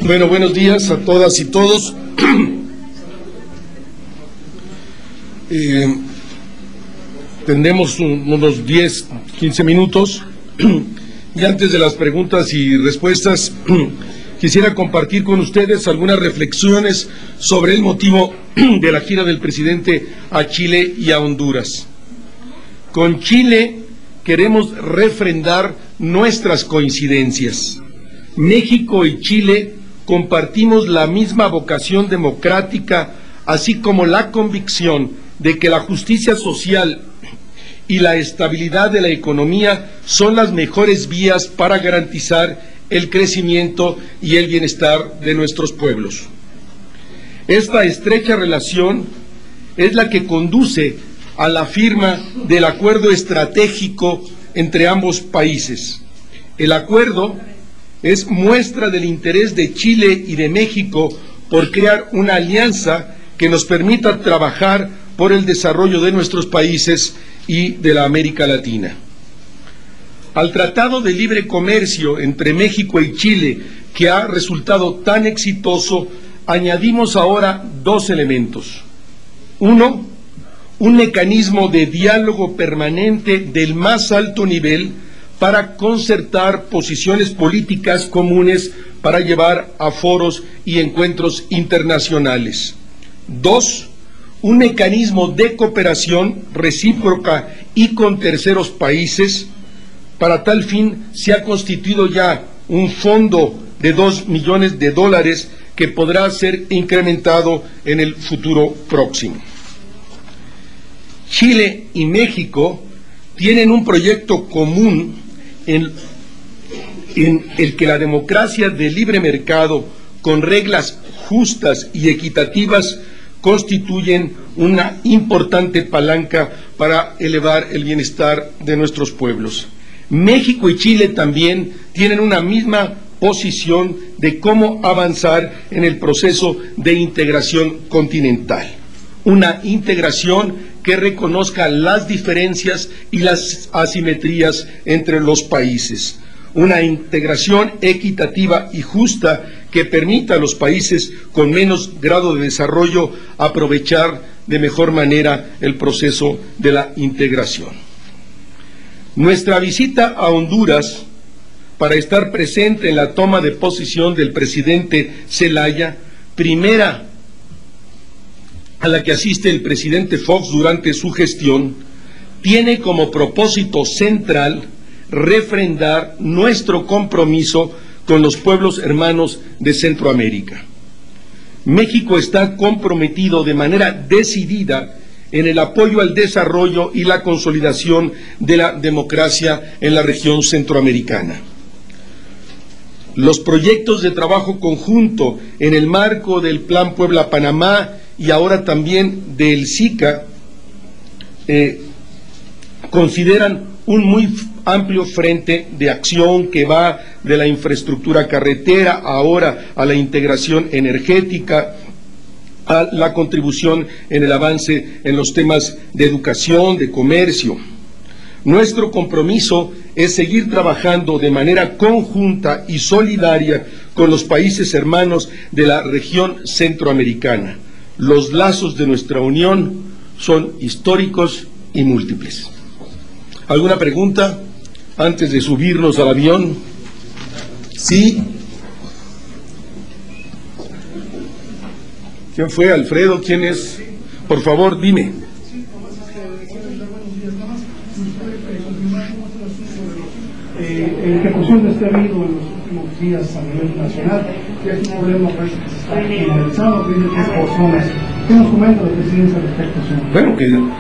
Bueno, buenos días a todas y todos. Tendremos unos 10, 15 minutos y antes de las preguntas y respuestas quisiera compartir con ustedes algunas reflexiones sobre el motivo de la gira del presidente a Chile y a Honduras. Con Chile queremos refrendar nuestras coincidencias. México y Chile compartimos la misma vocación democrática, así como la convicción de que la justicia social y la estabilidad de la economía son las mejores vías para garantizar el crecimiento y el bienestar de nuestros pueblos. Esta estrecha relación es la que conduce a la firma del acuerdo estratégico entre ambos países. El acuerdo es muestra del interés de Chile y de México por crear una alianza que nos permita trabajar por el desarrollo de nuestros países y de la América Latina. Al Tratado de Libre Comercio entre México y Chile, que ha resultado tan exitoso, añadimos ahora dos elementos. Uno, un mecanismo de diálogo permanente del más alto nivel para concertar posiciones políticas comunes para llevar a foros y encuentros internacionales. Dos, un mecanismo de cooperación recíproca y con terceros países. Para tal fin se ha constituido ya un fondo de $2 millones que podrá ser incrementado en el futuro próximo. Chile y México tienen un proyecto común en el que la democracia de libre mercado, con reglas justas y equitativas, constituyen una importante palanca para elevar el bienestar de nuestros pueblos. México y Chile también tienen una misma posición de cómo avanzar en el proceso de integración continental. Una integración que reconozca las diferencias y las asimetrías entre los países. Una integración equitativa y justa que permita a los países con menos grado de desarrollo aprovechar de mejor manera el proceso de la integración. Nuestra visita a Honduras, para estar presente en la toma de posesión del presidente Zelaya, primera a la que asiste el presidente Fox durante su gestión, tiene como propósito central refrendar nuestro compromiso con los pueblos hermanos de Centroamérica. México está comprometido de manera decidida en el apoyo al desarrollo y la consolidación de la democracia en la región centroamericana. Los proyectos de trabajo conjunto en el marco del Plan Puebla-Panamá y ahora también del SICA consideran un muy amplio frente de acción que va de la infraestructura carretera ahora a la integración energética, a la contribución en el avance en los temas de educación, de comercio. Nuestro compromiso es seguir trabajando de manera conjunta y solidaria con los países hermanos de la región centroamericana. Los lazos de nuestra unión son históricos y múltiples. ¿Alguna pregunta antes de subirnos al avión? Sí. ¿Quién fue? ¿Alfredo? ¿Quién es? Por favor, dime. En ejecución de este habido en los últimos días a nivel nacional, ya es un problema parece que se está generalizando, tiene tres personas. ¿Qué nos comenta la presidencia al respecto, señor? Bueno, que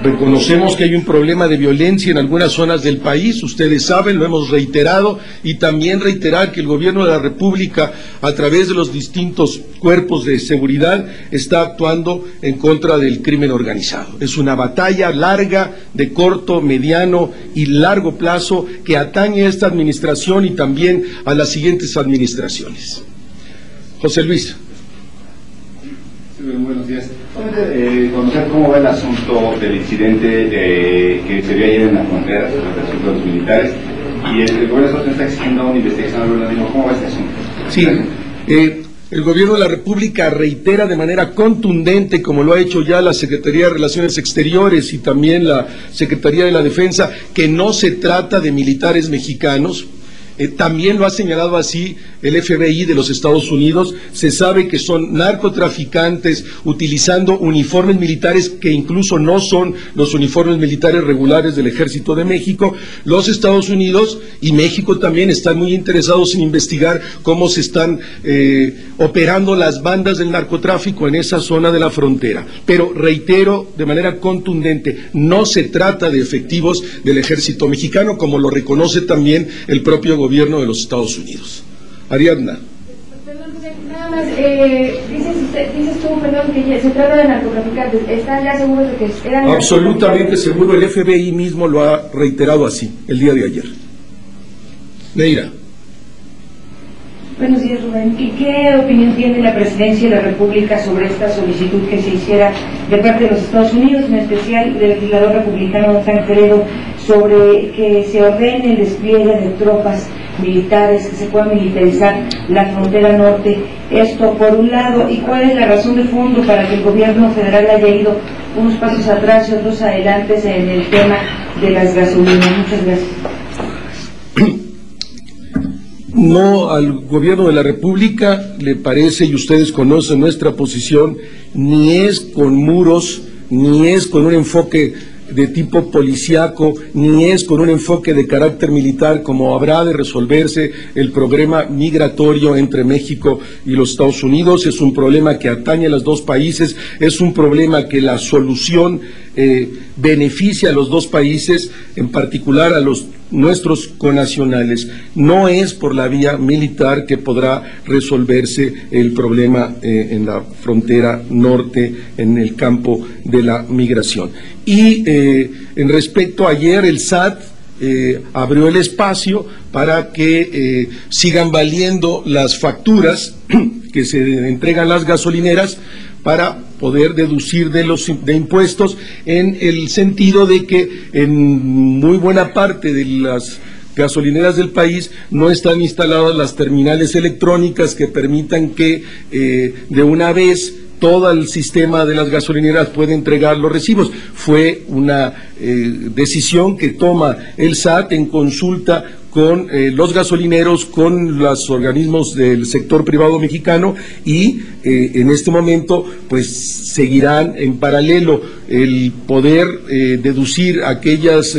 reconocemos que hay un problema de violencia en algunas zonas del país, ustedes saben, lo hemos reiterado, y también reiterar que el gobierno de la República, a través de los distintos cuerpos de seguridad, está actuando en contra del crimen organizado. Es una batalla larga, de corto, mediano y largo plazo, que atañe a esta administración y también a las siguientes administraciones. José Luis. Buenos días. Conocer cómo va el asunto del incidente que se dio ayer en la frontera sobre el asunto de los militares, y el gobierno está exigiendo una investigación al organismo. ¿Cómo va este asunto? Sí, el gobierno de la República reitera de manera contundente, como lo ha hecho ya la Secretaría de Relaciones Exteriores y también la Secretaría de la Defensa, que no se trata de militares mexicanos. También lo ha señalado así el FBI de los Estados Unidos. Se sabe que son narcotraficantes utilizando uniformes militares que incluso no son los uniformes militares regulares del Ejército de México. Los Estados Unidos y México también están muy interesados en investigar cómo se están operando las bandas del narcotráfico en esa zona de la frontera. Pero reitero de manera contundente, no se trata de efectivos del Ejército mexicano, como lo reconoce también el propio gobierno de los Estados Unidos. Ariadna. Perdón, nada más, dices tú, perdón, que se trata de narcotraficantes. ¿Están ya seguros de que eran? Absolutamente seguro, el FBI mismo lo ha reiterado así el día de ayer. Neira. Buenos días, Rubén. ¿Y qué opinión tiene la Presidencia de la República sobre esta solicitud que se hiciera de parte de los Estados Unidos, en especial del legislador republicano Tancredo, sobre que se ordene el despliegue de tropas militares, que se pueda militarizar la frontera norte? Esto por un lado, ¿y cuál es la razón de fondo para que el gobierno federal haya ido unos pasos atrás y otros adelante en el tema de las gasolinas? Muchas gracias. No, al gobierno de la República le parece, y ustedes conocen nuestra posición, ni es con muros, ni es con un enfoque de tipo policíaco, ni es con un enfoque de carácter militar como habrá de resolverse el problema migratorio entre México y los Estados Unidos. Es un problema que atañe a los dos países, es un problema que la solución beneficia a los dos países, en particular a los nuestros connacionales. No es por la vía militar que podrá resolverse el problema en la frontera norte, en el campo de la migración. Y en respecto a ayer, el SAT abrió el espacio para que sigan valiendo las facturas que se entregan las gasolineras para poder deducir de impuestos, en el sentido de que en muy buena parte de las gasolineras del país no están instaladas las terminales electrónicas que permitan que de una vez todo el sistema de las gasolineras puede entregar los recibos. Fue una decisión que toma el SAT en consulta con los gasolineros, con los organismos del sector privado mexicano, y en este momento pues seguirán en paralelo el poder deducir aquellas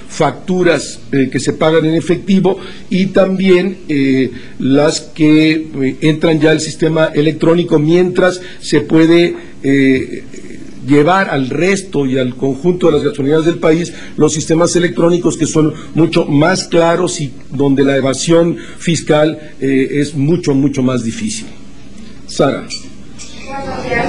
facturas que se pagan en efectivo, y también las que entran ya al sistema electrónico, mientras se puede llevar al resto y al conjunto de las gasolineras del país los sistemas electrónicos, que son mucho más claros y donde la evasión fiscal es mucho más difícil. Sara. Buenos días.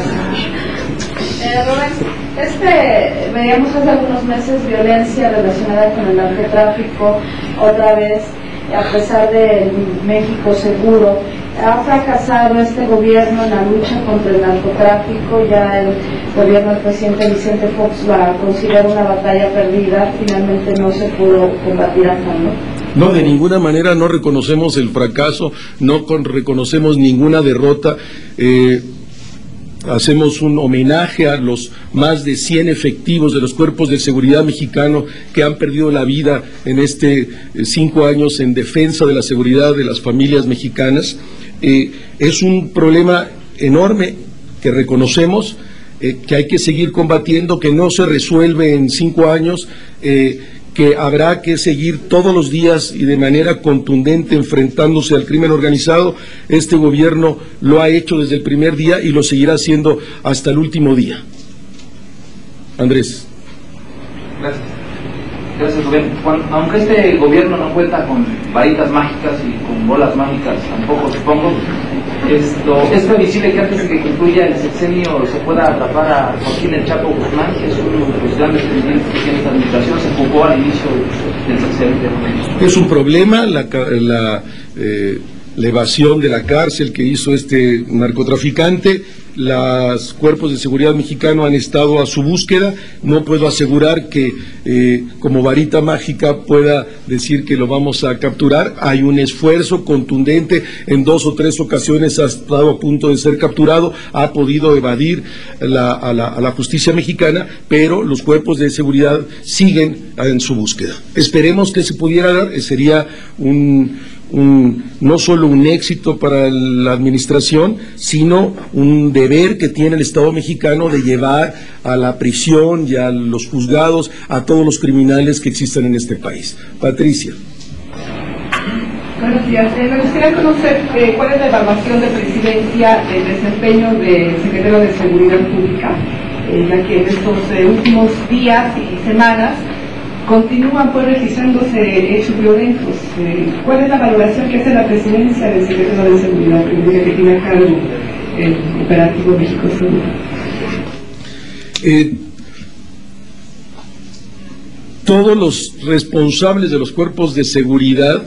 Rubén, veíamos hace algunos meses violencia relacionada con el narcotráfico, otra vez, a pesar del México seguro. Ha fracasado este gobierno en la lucha contra el narcotráfico. Ya el gobierno del presidente Vicente Fox la considera una batalla perdida. Finalmente no se pudo combatir a fondo. No, de ninguna manera no reconocemos el fracaso, no reconocemos ninguna derrota. Hacemos un homenaje a los más de 100 efectivos de los cuerpos de seguridad mexicano que han perdido la vida en 5 años en defensa de la seguridad de las familias mexicanas. Es un problema enorme que reconocemos, que hay que seguir combatiendo, que no se resuelve en 5 años, que habrá que seguir todos los días y de manera contundente enfrentándose al crimen organizado. Este gobierno lo ha hecho desde el primer día y lo seguirá haciendo hasta el último día. Andrés. Gracias, Rubén. Aunque este gobierno no cuenta con varitas mágicas y con bolas mágicas tampoco, supongo, es previsible que antes de que concluya el sexenio se pueda atrapar a Joaquín El Chapo Guzmán, que es uno de los grandes presidentes que tiene esta administración. Se jugó al inicio del sexenio. Es un problema, la evasión de la cárcel que hizo este narcotraficante. Los cuerpos de seguridad mexicanos han estado a su búsqueda. No puedo asegurar que como varita mágica pueda decir que lo vamos a capturar. Hay un esfuerzo contundente, en 2 o 3 ocasiones ha estado a punto de ser capturado, ha podido evadir a la justicia mexicana, pero los cuerpos de seguridad siguen en su búsqueda. Esperemos que se pudiera dar, sería no solo un éxito para la administración, sino un deber que tiene el Estado mexicano de llevar a la prisión y a los juzgados a todos los criminales que existan en este país. Patricia. Buenos días. Me gustaría conocer cuál es la evaluación de presidencia del desempeño del secretario de Seguridad Pública, ya que en estos últimos días y semanas continúan registrándose hechos violentos. ¿Cuál es la valoración que hace la presidencia del secretario de Seguridad Pública que tiene a cargo el operativo México Seguro? Todos los responsables de los cuerpos de seguridad,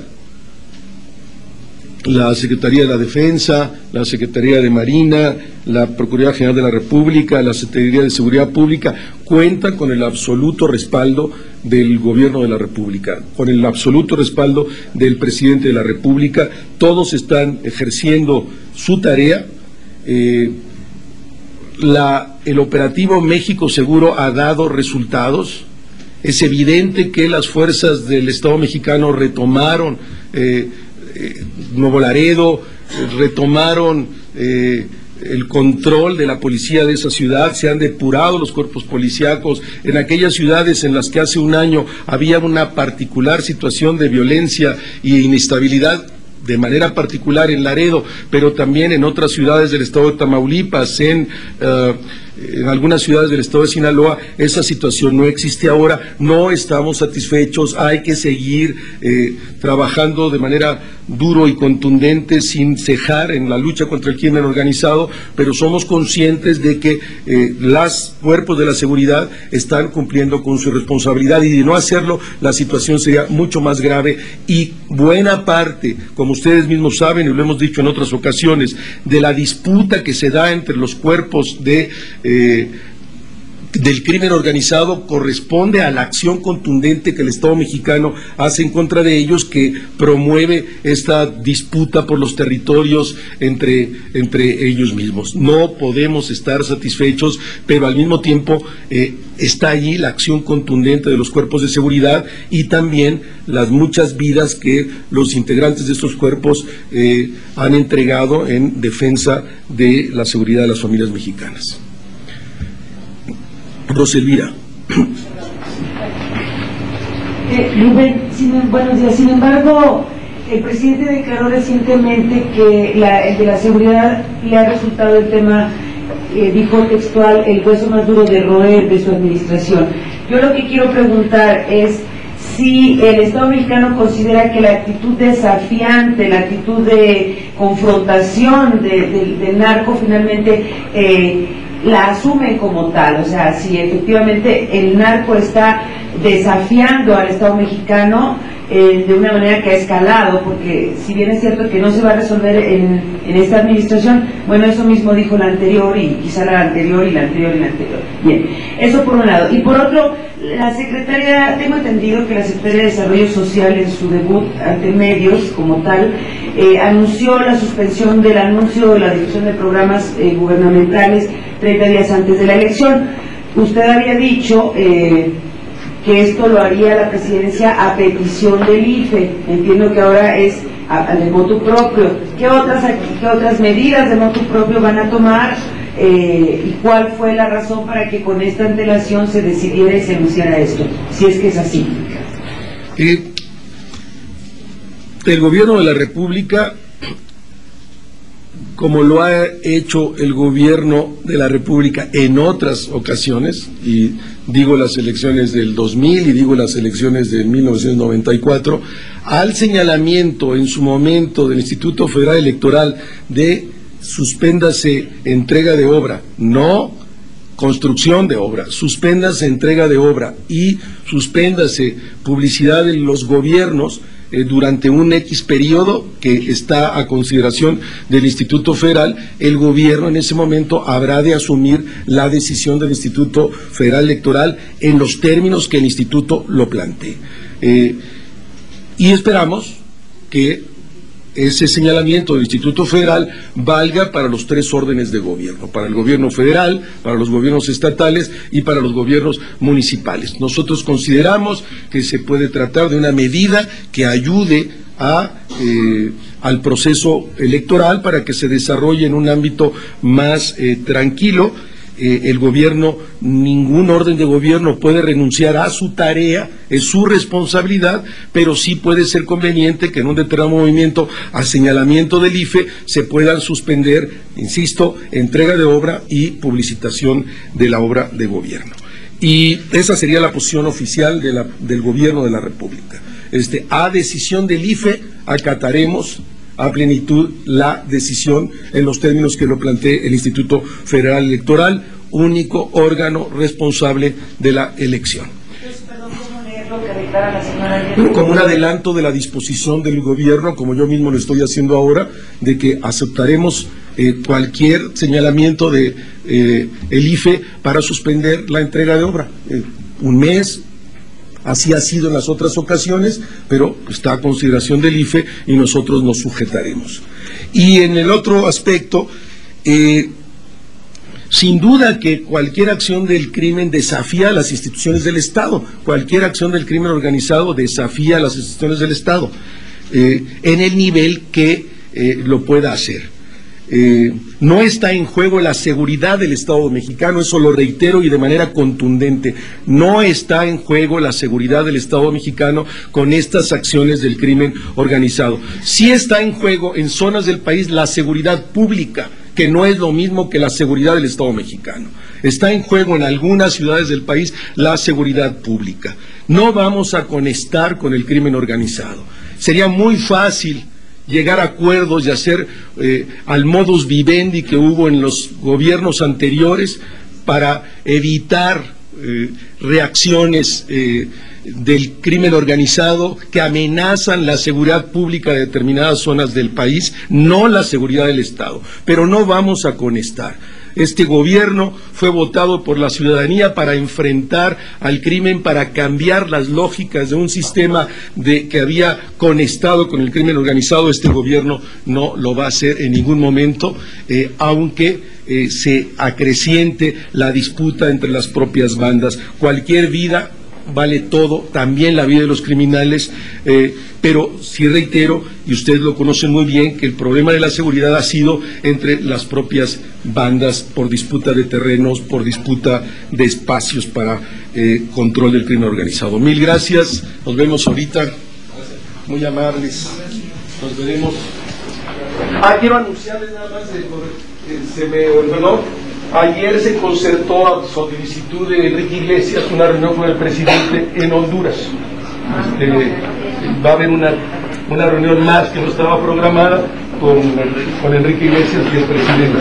la Secretaría de la Defensa, la Secretaría de Marina, la Procuraduría General de la República, la Secretaría de Seguridad Pública, cuentan con el absoluto respaldo del Gobierno de la República, con el absoluto respaldo del Presidente de la República. Todos están ejerciendo su tarea. El operativo México Seguro ha dado resultados. Es evidente que las fuerzas del Estado mexicano retomaron Nuevo Laredo, retomaron el control de la policía de esa ciudad, se han depurado los cuerpos policíacos en aquellas ciudades en las que hace un año había una particular situación de violencia y inestabilidad, de manera particular en Laredo, pero también en otras ciudades del estado de Tamaulipas, en algunas ciudades del estado de Sinaloa. Esa situación no existe ahora, no estamos satisfechos, hay que seguir trabajando de manera duro y contundente, sin cejar en la lucha contra el crimen organizado, pero somos conscientes de que los cuerpos de la seguridad están cumpliendo con su responsabilidad, y de no hacerlo la situación sería mucho más grave. Y buena parte, como ustedes mismos saben, y lo hemos dicho en otras ocasiones, de la disputa que se da entre los cuerpos del crimen organizado corresponde a la acción contundente que el Estado mexicano hace en contra de ellos, que promueve esta disputa por los territorios entre ellos mismos. No podemos estar satisfechos, pero al mismo tiempo está allí la acción contundente de los cuerpos de seguridad y también las muchas vidas que los integrantes de estos cuerpos han entregado en defensa de la seguridad de las familias mexicanas. Roselvira. Rubén, buenos días. Sin embargo, el presidente declaró recientemente que el de la seguridad le ha resultado el tema, dijo textual, el hueso más duro de roer de su administración. Yo lo que quiero preguntar es si el Estado mexicano considera que la actitud desafiante, la actitud de confrontación del narco finalmente la asumen como tal, o sea, si efectivamente el narco está desafiando al Estado mexicano de una manera que ha escalado, porque si bien es cierto que no se va a resolver en esta administración, bueno, eso mismo dijo la anterior y quizá la anterior y la anterior y la anterior. Bien, eso por un lado. Y por otro, la secretaria, tengo entendido que la Secretaría de Desarrollo Social en su debut ante medios como tal, anunció la suspensión del anuncio de la difusión de programas gubernamentales 30 días antes de la elección. Usted había dicho que esto lo haría la presidencia a petición del IFE. Entiendo que ahora es de motu propio. ¿Qué otras medidas de motu propio van a tomar? ¿Y cuál fue la razón para que con esta antelación se decidiera y se anunciara esto? Si es que es así. El gobierno de la República, como lo ha hecho el gobierno de la República en otras ocasiones, y digo las elecciones del 2000 y digo las elecciones de 1994, al señalamiento en su momento del Instituto Federal Electoral de suspéndase entrega de obra, no construcción de obra, suspéndase entrega de obra y suspéndase publicidad en los gobiernos, durante un X periodo que está a consideración del Instituto Federal, el gobierno en ese momento habrá de asumir la decisión del Instituto Federal Electoral en los términos que el Instituto lo plantee. Y esperamos que ese señalamiento del Instituto Federal valga para los tres órdenes de gobierno, para el gobierno federal, para los gobiernos estatales y para los gobiernos municipales. Nosotros consideramos que se puede tratar de una medida que ayude al proceso electoral para que se desarrolle en un ámbito más tranquilo. El gobierno, ningún orden de gobierno puede renunciar a su tarea, es su responsabilidad, pero sí puede ser conveniente que en un determinado movimiento a señalamiento del IFE se puedan suspender, insisto, entrega de obra y publicitación de la obra de gobierno. Y esa sería la posición oficial del gobierno de la República. A decisión del IFE acataremos a plenitud la decisión en los términos que lo plantee el Instituto Federal Electoral, único órgano responsable de la elección. Como un adelanto de la disposición del gobierno, como yo mismo lo estoy haciendo ahora, de que aceptaremos cualquier señalamiento de el IFE para suspender la entrega de obra. Un mes. Así ha sido en las otras ocasiones, pero está a consideración del IFE y nosotros nos sujetaremos. Y en el otro aspecto, sin duda que cualquier acción del crimen desafía a las instituciones del Estado, cualquier acción del crimen organizado desafía a las instituciones del Estado, en el nivel que lo pueda hacer. No está en juego la seguridad del Estado mexicano, eso lo reitero y de manera contundente. No está en juego la seguridad del Estado mexicano con estas acciones del crimen organizado. Sí está en juego en zonas del país la seguridad pública, que no es lo mismo que la seguridad del Estado mexicano. Está en juego en algunas ciudades del país la seguridad pública. No vamos a conectar con el crimen organizado. Sería muy fácil llegar a acuerdos y hacer al modus vivendi que hubo en los gobiernos anteriores para evitar reacciones del crimen organizado que amenazan la seguridad pública de determinadas zonas del país, no la seguridad del Estado. Pero no vamos a conectar. Este gobierno fue votado por la ciudadanía para enfrentar al crimen, para cambiar las lógicas de un sistema que había conectado con el crimen organizado. Este gobierno no lo va a hacer en ningún momento, aunque se acreciente la disputa entre las propias bandas. Cualquier vida vale todo, también la vida de los criminales, pero sí reitero, y ustedes lo conocen muy bien, que el problema de la seguridad ha sido entre las propias bandas por disputa de terrenos, por disputa de espacios para control del crimen organizado. Mil gracias, nos vemos ahorita, muy amables, nos veremos. Quiero anunciarles nada más, se me olvidó. Ayer se concertó a solicitud de Enrique Iglesias una reunión con el presidente en Honduras. Va a haber una reunión más que no estaba programada con Enrique Iglesias y el presidente.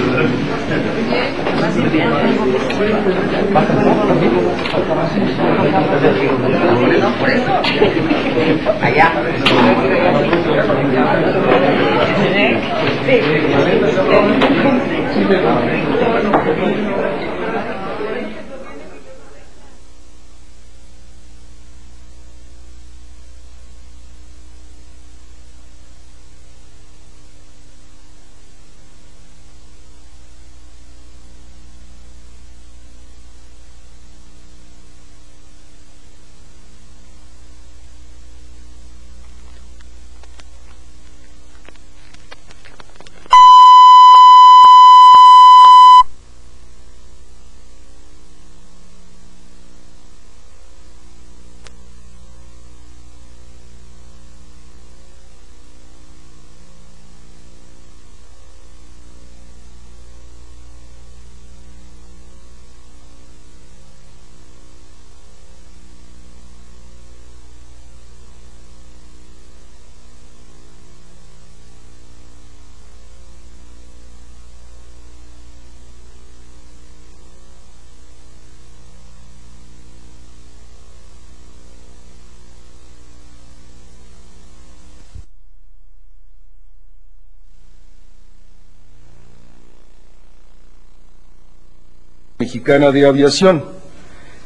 Mexicana de Aviación.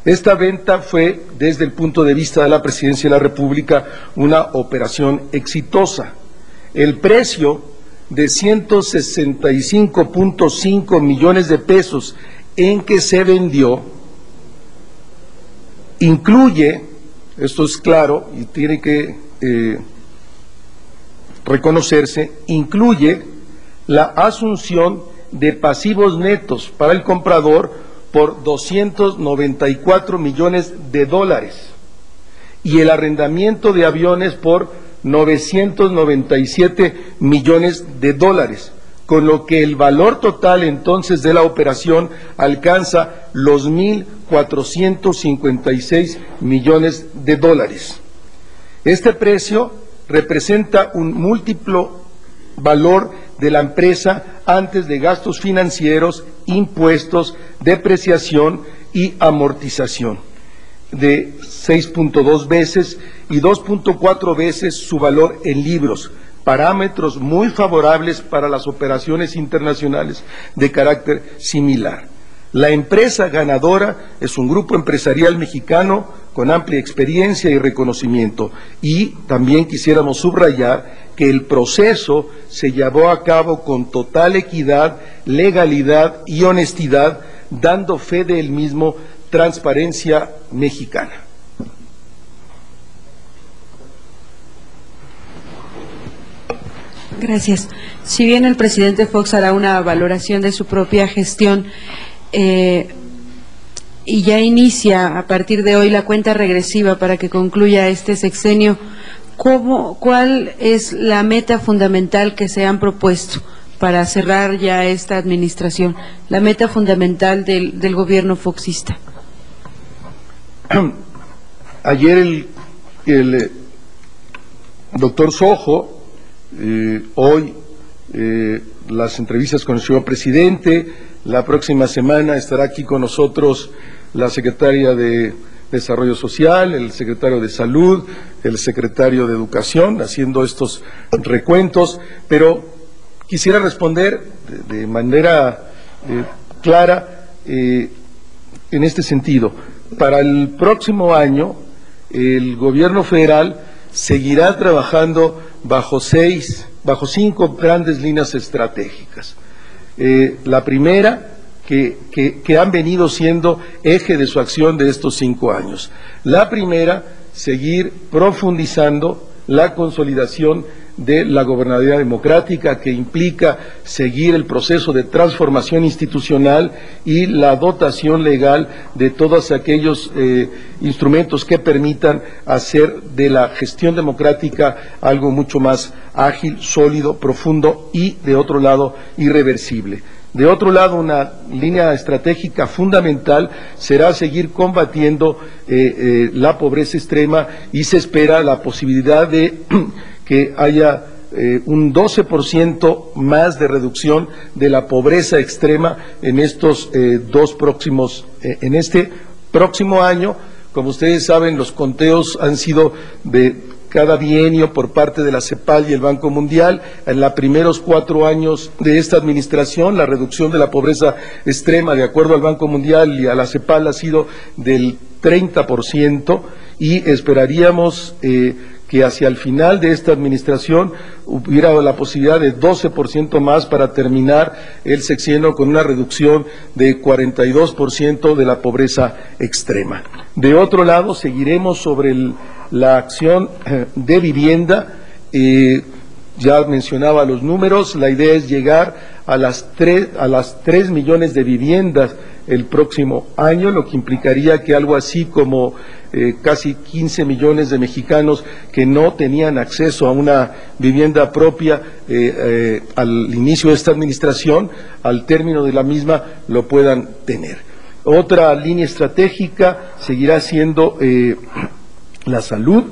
Esta venta fue, desde el punto de vista de la Presidencia de la República, una operación exitosa. El precio de 165.5 millones de pesos en que se vendió incluye, esto es claro y tiene que reconocerse, incluye la asunción de pasivos netos para el comprador por 294 millones de dólares y el arrendamiento de aviones por 997 millones de dólares, con lo que el valor total entonces de la operación alcanza los 1.456 millones de dólares. Este precio representa un múltiplo valor de la empresa antes de gastos financieros, impuestos, depreciación y amortización, de 6.2 veces y 2.4 veces su valor en libros, parámetros muy favorables para las operaciones internacionales de carácter similar. La empresa ganadora es un grupo empresarial mexicano con amplia experiencia y reconocimiento, y también quisiéramos subrayar que el proceso se llevó a cabo con total equidad, legalidad y honestidad, dando fe del mismo Transparencia Mexicana. Gracias. Si bien el presidente Fox hará una valoración de su propia gestión y ya inicia a partir de hoy la cuenta regresiva para que concluya este sexenio, ¿cuál es la meta fundamental que se han propuesto para cerrar ya esta administración, la meta fundamental del gobierno foxista? Ayer el doctor Sojo, hoy las entrevistas con el señor presidente, la próxima semana estará aquí con nosotros la secretaria de Desarrollo Social, el secretario de Salud, el secretario de Educación, haciendo estos recuentos, pero quisiera responder de manera clara en este sentido. Para el próximo año, el gobierno federal seguirá trabajando bajo 5 grandes líneas estratégicas. La primera, que han venido siendo eje de su acción de estos 5 años. La primera, seguir profundizando la consolidación de la gobernabilidad democrática, que implica seguir el proceso de transformación institucional y la dotación legal de todos aquellos instrumentos que permitan hacer de la gestión democrática algo mucho más ágil, sólido, profundo y, de otro lado, irreversible. De otro lado, una línea estratégica fundamental será seguir combatiendo la pobreza extrema, y se espera la posibilidad de que haya un 12% más de reducción de la pobreza extrema en estos en este próximo año. Como ustedes saben, los conteos han sido de cada bienio por parte de la CEPAL y el Banco Mundial. En los primeros 4 años de esta administración, la reducción de la pobreza extrema, de acuerdo al Banco Mundial y a la CEPAL, ha sido del 30%, y esperaríamos que hacia el final de esta administración hubiera la posibilidad de 12% más para terminar el sexenio con una reducción de 42% de la pobreza extrema. De otro lado, seguiremos sobre la acción de vivienda. Ya mencionaba los números. La idea es llegar a las 3 millones de viviendas el próximo año, lo que implicaría que algo así como casi 15 millones de mexicanos que no tenían acceso a una vivienda propia al inicio de esta administración, al término de la misma lo puedan tener. Otra línea estratégica seguirá siendo la salud.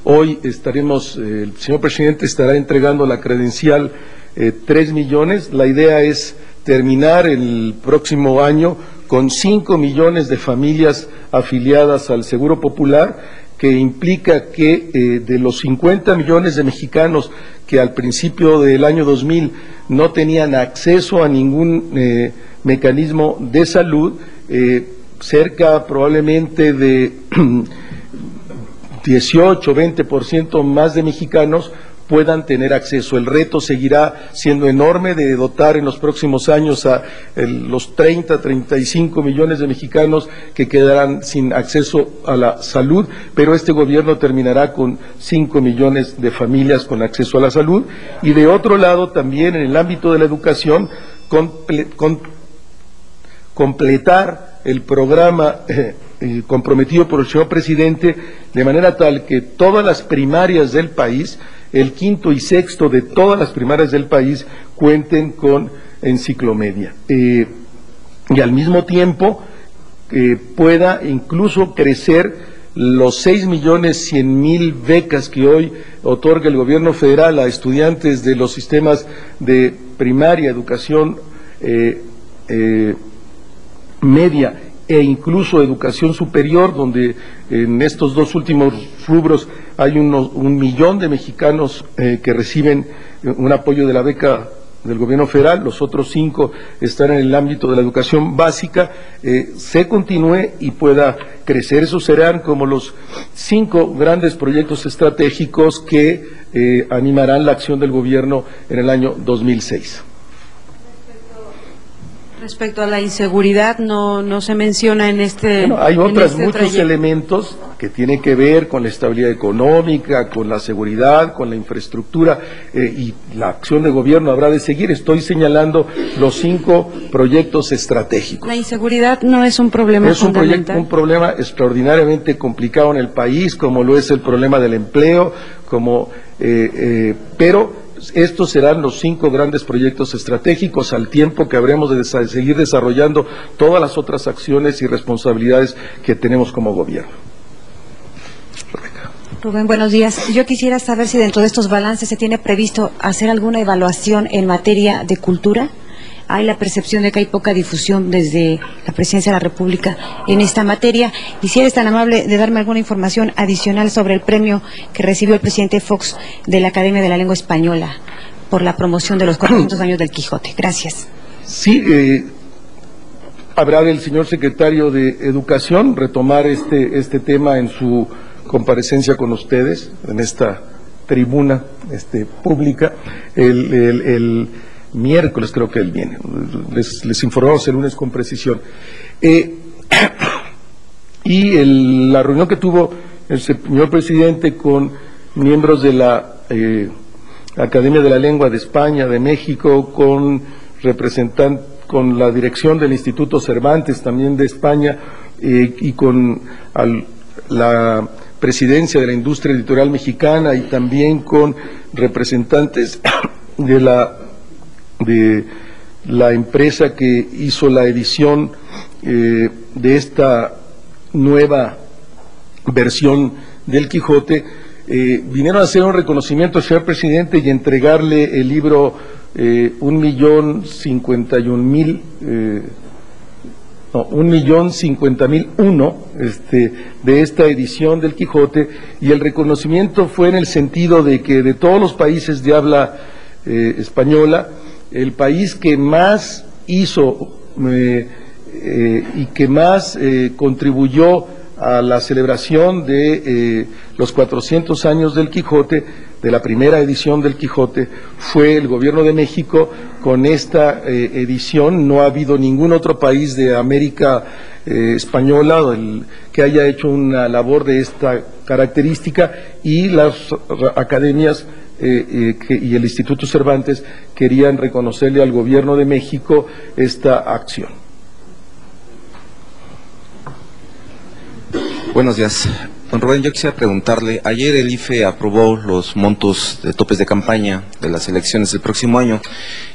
Hoy el señor presidente estará entregando la credencial 3 millones. La idea es terminar el próximo año con 5 millones de familias afiliadas al Seguro Popular, que implica que de los 50 millones de mexicanos que al principio del año 2000 no tenían acceso a ningún mecanismo de salud, cerca probablemente de 18-20% más de mexicanos puedan tener acceso. El reto seguirá siendo enorme de dotar en los próximos años a los 30-35 millones de mexicanos que quedarán sin acceso a la salud, pero este gobierno terminará con 5 millones de familias con acceso a la salud. Y de otro lado, también en el ámbito de la educación, completar el programa comprometido por el señor presidente, de manera tal que todas las primarias del país, el quinto y sexto de todas las primarias del país, cuenten con enciclomedia. Y al mismo tiempo pueda incluso crecer los 6.100.000 becas que hoy otorga el gobierno federal a estudiantes de los sistemas de primaria, educación media e incluso educación superior, donde en estos dos últimos rubros hay 1 millón de mexicanos que reciben un apoyo de la beca del gobierno federal, los otros 5 están en el ámbito de la educación básica, se continúe y pueda crecer. Esos serán como los 5 grandes proyectos estratégicos que animarán la acción del gobierno en el año 2006. Respecto a la inseguridad, no se menciona en este. Bueno, hay muchos elementos que tienen que ver con la estabilidad económica, con la seguridad, con la infraestructura, y la acción de gobierno habrá de seguir. Estoy señalando los 5 proyectos estratégicos. La inseguridad no es un problema fundamental. Es un problema extraordinariamente complicado en el país, como lo es el problema del empleo, pero estos serán los 5 grandes proyectos estratégicos, al tiempo que habremos de seguir desarrollando todas las otras acciones y responsabilidades que tenemos como gobierno. Rubén, buenos días. Yo quisiera saber si dentro de estos balances se tiene previsto hacer alguna evaluación en materia de cultura. Hay la percepción de que hay poca difusión desde la Presidencia de la República en esta materia. Y si eres tan amable de darme alguna información adicional sobre el premio que recibió el presidente Fox de la Academia de la Lengua Española por la promoción de los 400 años del Quijote. Gracias. Sí, habrá el señor secretario de Educación retomar este tema en su comparecencia con ustedes, en esta tribuna pública, el miércoles creo que él viene, les informamos el lunes con precisión. Y la reunión que tuvo el señor presidente con miembros de la Academia de la Lengua de España, de México, con la dirección del Instituto Cervantes también de España, y con la presidencia de la industria editorial mexicana, y también con representantes de la empresa que hizo la edición de esta nueva versión del Quijote, vinieron a hacer un reconocimiento al señor presidente y entregarle el libro 1.050.001 de esta edición del Quijote, y el reconocimiento fue en el sentido de que de todos los países de habla española, el país que más hizo y que más contribuyó a la celebración de los 400 años del Quijote, de la primera edición del Quijote, fue el gobierno de México. Con esta edición no ha habido ningún otro país de América española que haya hecho una labor de esta característica, y las academias y el Instituto Cervantes querían reconocerle al gobierno de México esta acción. Buenos días. Don Rubén, yo quisiera preguntarle, ayer el IFE aprobó los montos de topes de campaña de las elecciones del próximo año,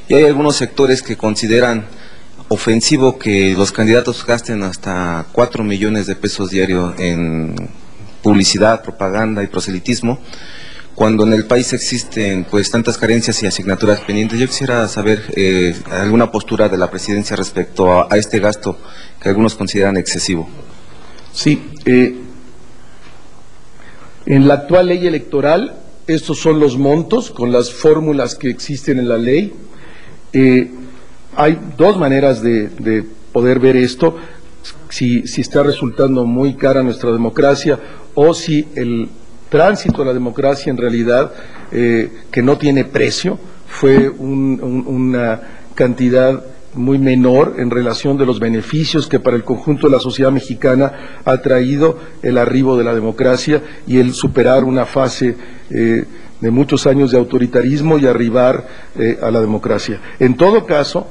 y hay algunos sectores que consideran ofensivo que los candidatos gasten hasta 4 millones de pesos diario en publicidad, propaganda y proselitismo, cuando en el país existen pues tantas carencias y asignaturas pendientes. Yo quisiera saber alguna postura de la presidencia respecto a este gasto que algunos consideran excesivo. Sí, En la actual ley electoral, estos son los montos con las fórmulas que existen en la ley. Hay dos maneras de poder ver esto, si está resultando muy cara nuestra democracia o si el tránsito a la democracia en realidad, que no tiene precio, fue una cantidad muy menor en relación de los beneficios que para el conjunto de la sociedad mexicana ha traído el arribo de la democracia y el superar una fase de muchos años de autoritarismo y arribar a la democracia. En todo caso,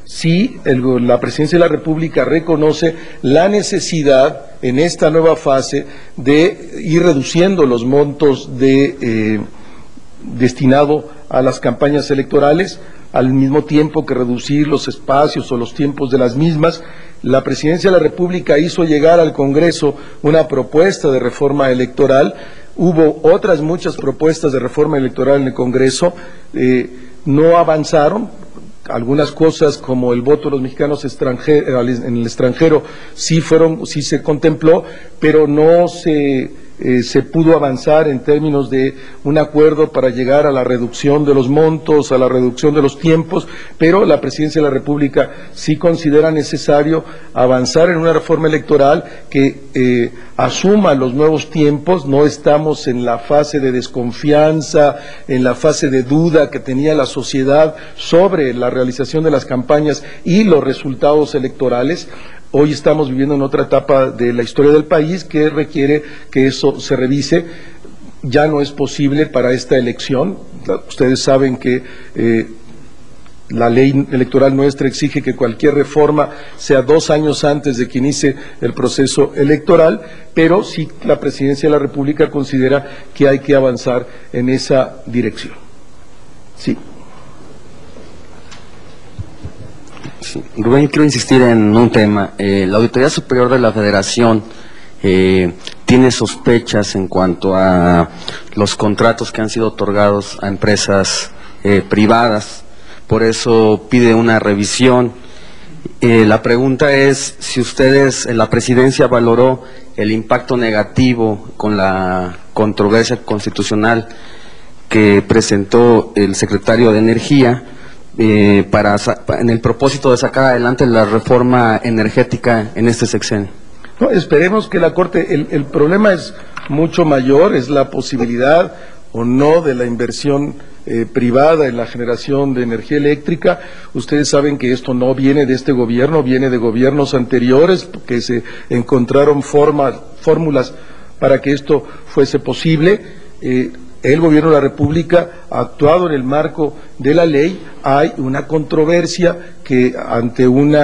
sí, la Presidencia de la República reconoce la necesidad en esta nueva fase de ir reduciendo los montos destinado a las campañas electorales, al mismo tiempo que reducir los espacios o los tiempos de las mismas. La Presidencia de la República hizo llegar al Congreso una propuesta de reforma electoral. Hubo otras muchas propuestas de reforma electoral en el Congreso, no avanzaron. Algunas cosas como el voto de los mexicanos en el extranjero sí se contempló, pero no se pudo avanzar en términos de un acuerdo para llegar a la reducción de los montos, a la reducción de los tiempos, pero la Presidencia de la República sí considera necesario avanzar en una reforma electoral que asuma los nuevos tiempos. No estamos en la fase de desconfianza, en la fase de duda que tenía la sociedad sobre la realización de las campañas y los resultados electorales. Hoy estamos viviendo en otra etapa de la historia del país que requiere que eso se revise. Ya no es posible para esta elección. Ustedes saben que la ley electoral nuestra exige que cualquier reforma sea 2 años antes de que inicie el proceso electoral, pero sí la Presidencia de la República considera que hay que avanzar en esa dirección. Sí. Sí. Rubén, quiero insistir en un tema. La Auditoría Superior de la Federación tiene sospechas en cuanto a los contratos que han sido otorgados a empresas privadas, por eso pide una revisión. La pregunta es si ustedes, la Presidencia, valoró el impacto negativo con la controversia constitucional que presentó el secretario de Energía, en el propósito de sacar adelante la reforma energética en este sexenio. No, esperemos que la Corte, el problema es mucho mayor, es la posibilidad o no de la inversión privada en la generación de energía eléctrica. Ustedes saben que esto no viene de este gobierno, viene de gobiernos anteriores que se encontraron fórmulas para que esto fuese posible. El Gobierno de la República ha actuado en el marco de la ley. Hay una controversia que ante un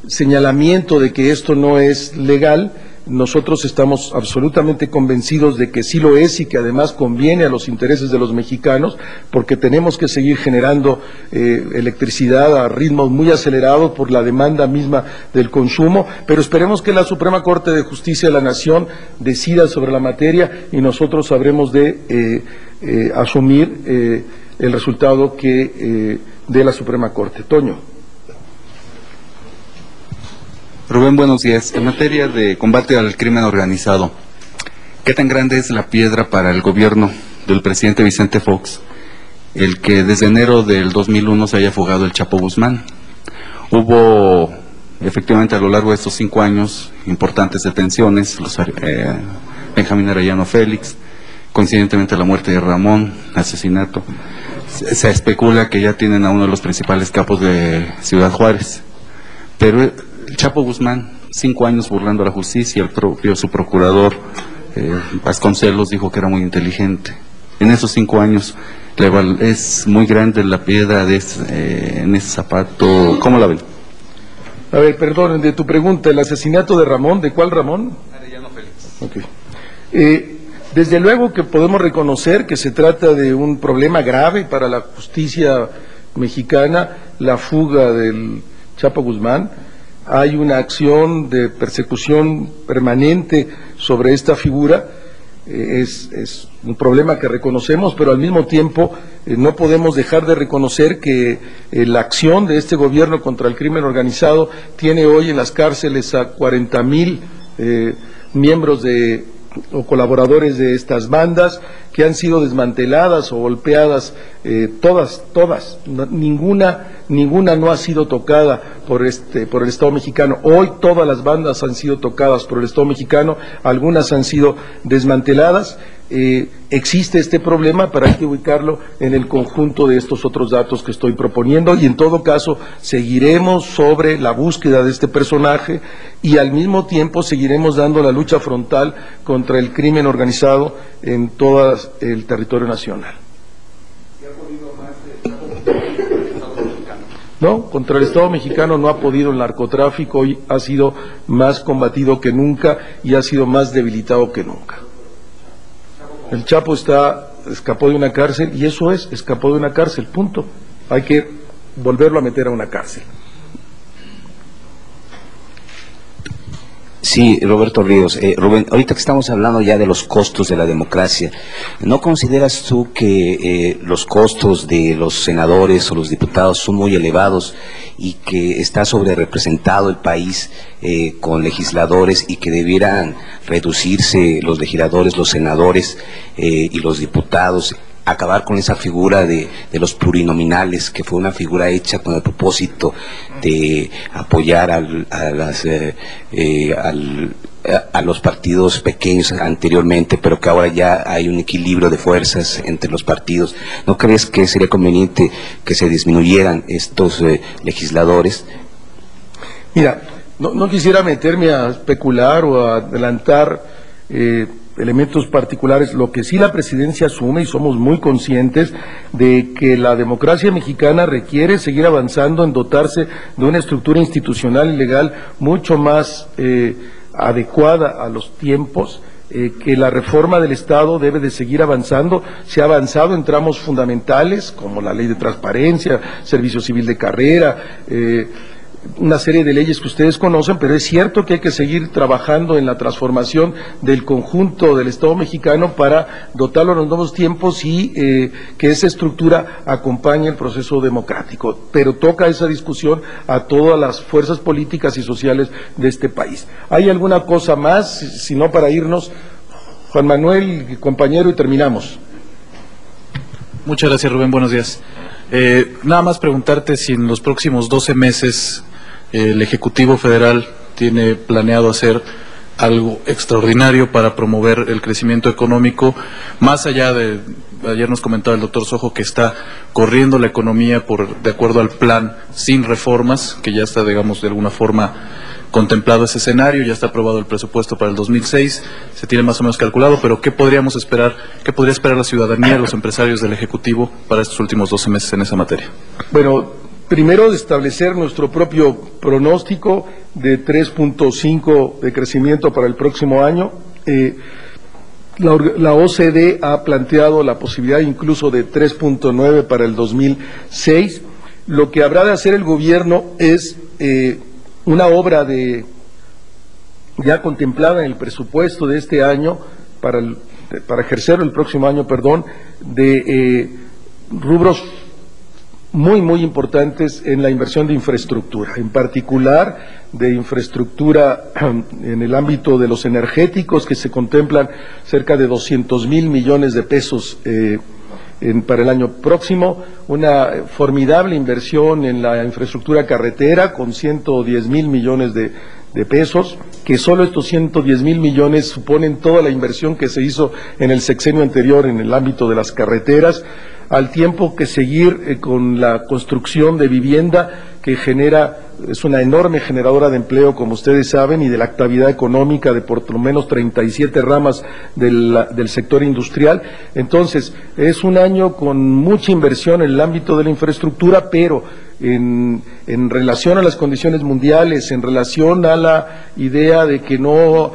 señalamiento de que esto no es legal, nosotros estamos absolutamente convencidos de que sí lo es y que además conviene a los intereses de los mexicanos, porque tenemos que seguir generando electricidad a ritmos muy acelerados por la demanda misma del consumo, pero esperemos que la Suprema Corte de Justicia de la Nación decida sobre la materia y nosotros sabremos de asumir el resultado que de la Suprema Corte. Toño. Rubén, buenos días. En materia de combate al crimen organizado, ¿qué tan grande es la piedra para el gobierno del presidente Vicente Fox el que desde enero del 2001 se haya fugado el Chapo Guzmán? Hubo efectivamente a lo largo de estos 5 años importantes detenciones, Benjamín Arellano Félix, coincidentemente la muerte de Ramón, asesinato. Se especula que ya tienen a uno de los principales capos de Ciudad Juárez, pero el Chapo Guzmán, 5 años burlando a la justicia, su procurador Vasconcelos dijo que era muy inteligente. En esos 5 años es muy grande la piedra en ese zapato. ¿Cómo la ven? A ver, perdón, de tu pregunta, el asesinato de Ramón, ¿de cuál Ramón? Arellano Félix. Okay. Desde luego que podemos reconocer que se trata de un problema grave para la justicia mexicana, la fuga del Chapo Guzmán. Hay una acción de persecución permanente sobre esta figura. Es un problema que reconocemos, pero al mismo tiempo no podemos dejar de reconocer que la acción de este gobierno contra el crimen organizado tiene hoy en las cárceles a 40,000 miembros o colaboradores de estas bandas que han sido desmanteladas o golpeadas, todas, ninguna no ha sido tocada por el Estado mexicano. Hoy todas las bandas han sido tocadas por el Estado mexicano, algunas han sido desmanteladas. Existe este problema, pero hay que ubicarlo en el conjunto de estos otros datos que estoy proponiendo, y en todo caso seguiremos sobre la búsqueda de este personaje y al mismo tiempo seguiremos dando la lucha frontal contra el crimen organizado en todo el territorio nacional. No, contra el Estado mexicano no ha podido el narcotráfico, hoy ha sido más combatido que nunca y ha sido más debilitado que nunca. El Chapo escapó de una cárcel, y eso es, escapó de una cárcel, punto. Hay que volverlo a meter a una cárcel. Sí, Roberto Ríos. Rubén, ahorita que estamos hablando ya de los costos de la democracia, ¿no consideras tú que los costos de los senadores o los diputados son muy elevados y que está sobrerepresentado el país con legisladores, y que debieran reducirse los legisladores, los senadores y los diputados? Acabar con esa figura de los plurinominales, que fue una figura hecha con el propósito de apoyar a los partidos pequeños anteriormente, pero que ahora ya hay un equilibrio de fuerzas entre los partidos. ¿No crees que sería conveniente que se disminuyeran estos legisladores? Mira, no quisiera meterme a especular o a adelantar elementos particulares. Lo que sí la presidencia asume, y somos muy conscientes de que la democracia mexicana requiere seguir avanzando en dotarse de una estructura institucional y legal mucho más adecuada a los tiempos, que la reforma del Estado debe de seguir avanzando. Se ha avanzado en tramos fundamentales como la ley de transparencia, servicio civil de carrera, una serie de leyes que ustedes conocen, pero es cierto que hay que seguir trabajando en la transformación del conjunto del Estado mexicano para dotarlo en los nuevos tiempos y que esa estructura acompañe el proceso democrático. Pero toca esa discusión a todas las fuerzas políticas y sociales de este país. ¿Hay alguna cosa más? Si no, para irnos, Juan Manuel, compañero, y terminamos. Muchas gracias, Rubén. Buenos días. Nada más preguntarte si en los próximos 12 meses el Ejecutivo Federal tiene planeado hacer algo extraordinario para promover el crecimiento económico, más allá de, ayer nos comentaba el doctor Sojo que está corriendo la economía de acuerdo al plan sin reformas, que ya está, digamos, de alguna forma contemplado ese escenario, ya está aprobado el presupuesto para el 2006, se tiene más o menos calculado, pero ¿qué podríamos esperar, qué podría esperar la ciudadanía, los empresarios del Ejecutivo para estos últimos 12 meses en esa materia? Bueno, primero, establecer nuestro propio pronóstico de 3.5 de crecimiento para el próximo año. La OCDE ha planteado la posibilidad incluso de 3.9 para el 2006. Lo que habrá de hacer el gobierno es una obra ya contemplada en el presupuesto de este año, para ejercerlo el próximo año, de rubros muy importantes en la inversión de infraestructura, en particular de infraestructura en el ámbito de los energéticos, que se contemplan cerca de 200,000 millones de pesos para el año próximo, una formidable inversión en la infraestructura carretera con 110,000 millones de pesos, que solo estos 110,000 millones suponen toda la inversión que se hizo en el sexenio anterior en el ámbito de las carreteras, al tiempo que seguir con la construcción de vivienda, que es una enorme generadora de empleo, como ustedes saben, y de la actividad económica de por lo menos 37 ramas del sector industrial. Entonces, es un año con mucha inversión en el ámbito de la infraestructura, pero en relación a las condiciones mundiales, en relación a la idea de que no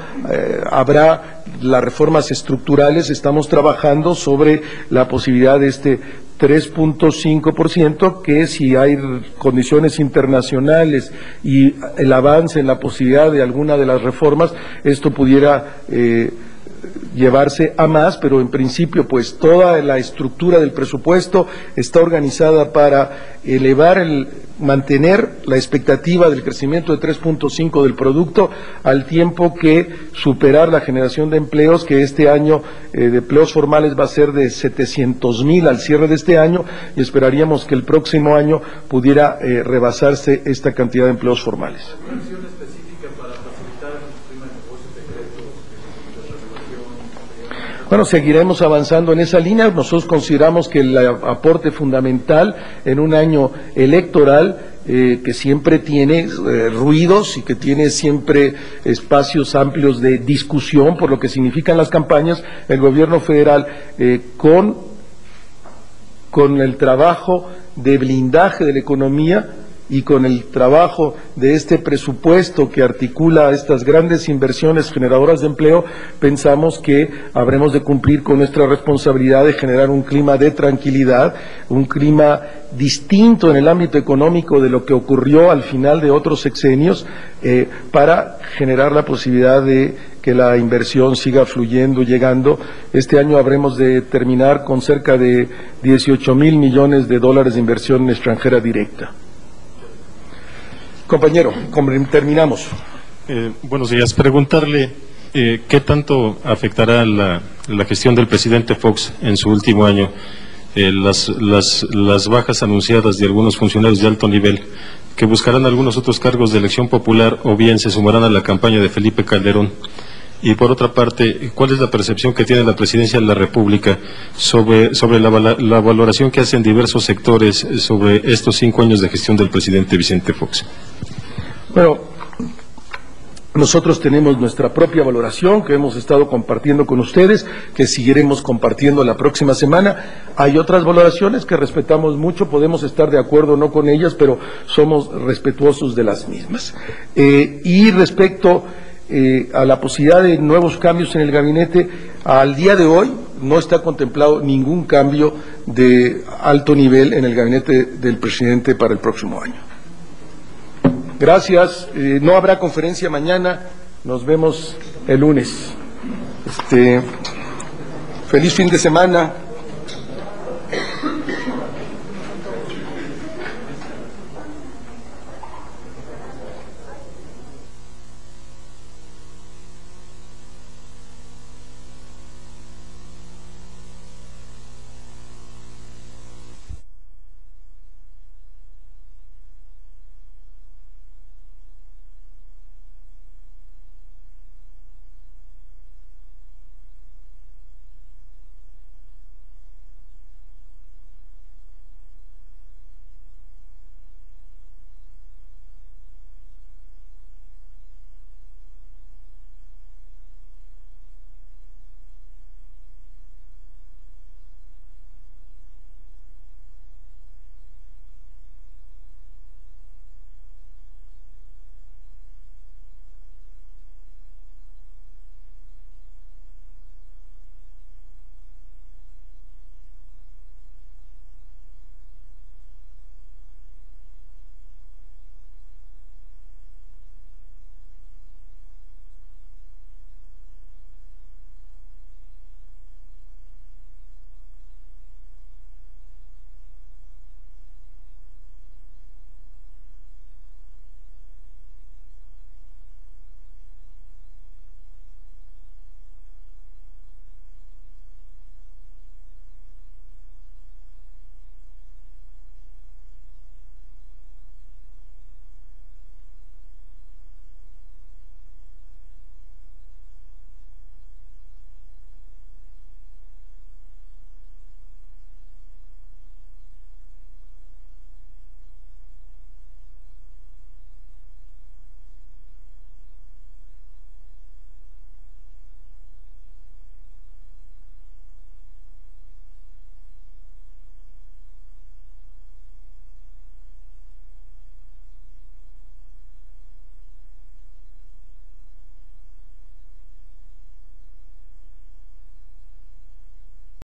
habrá las reformas estructurales, estamos trabajando sobre la posibilidad de este 3.5%, que si hay condiciones internacionales y el avance en la posibilidad de alguna de las reformas, esto pudiera llevarse a más, pero en principio pues toda la estructura del presupuesto está organizada para mantener la expectativa del crecimiento de 3.5 del producto, al tiempo que superar la generación de empleos, que este año de empleos formales va a ser de 700,000 al cierre de este año, y esperaríamos que el próximo año pudiera rebasarse esta cantidad de empleos formales. Bueno, seguiremos avanzando en esa línea. Nosotros consideramos que el aporte fundamental en un año electoral que siempre tiene ruidos y que tiene siempre espacios amplios de discusión por lo que significan las campañas, el gobierno federal con el trabajo de blindaje de la economía y con el trabajo de este presupuesto que articula estas grandes inversiones generadoras de empleo, pensamos que habremos de cumplir con nuestra responsabilidad de generar un clima de tranquilidad, un clima distinto en el ámbito económico de lo que ocurrió al final de otros sexenios, para generar la posibilidad de que la inversión siga fluyendo, llegando. Este año habremos de terminar con cerca de 18,000 millones de dólares de inversión extranjera directa. Compañero, terminamos. Buenos días. Preguntarle qué tanto afectará la gestión del presidente Fox en su último año las bajas anunciadas de algunos funcionarios de alto nivel que buscarán algunos otros cargos de elección popular o bien se sumarán a la campaña de Felipe Calderón. Y por otra parte, ¿cuál es la percepción que tiene la Presidencia de la República sobre la valoración que hacen diversos sectores sobre estos 5 años de gestión del presidente Vicente Fox? Bueno, nosotros tenemos nuestra propia valoración que hemos estado compartiendo con ustedes, que seguiremos compartiendo la próxima semana. Hay otras valoraciones que respetamos mucho, podemos estar de acuerdo o no con ellas, pero somos respetuosos de las mismas. Y respecto a la posibilidad de nuevos cambios en el gabinete, al día de hoy no está contemplado ningún cambio de alto nivel en el gabinete del presidente para el próximo año. Gracias. No habrá conferencia mañana. Nos vemos el lunes. Feliz fin de semana.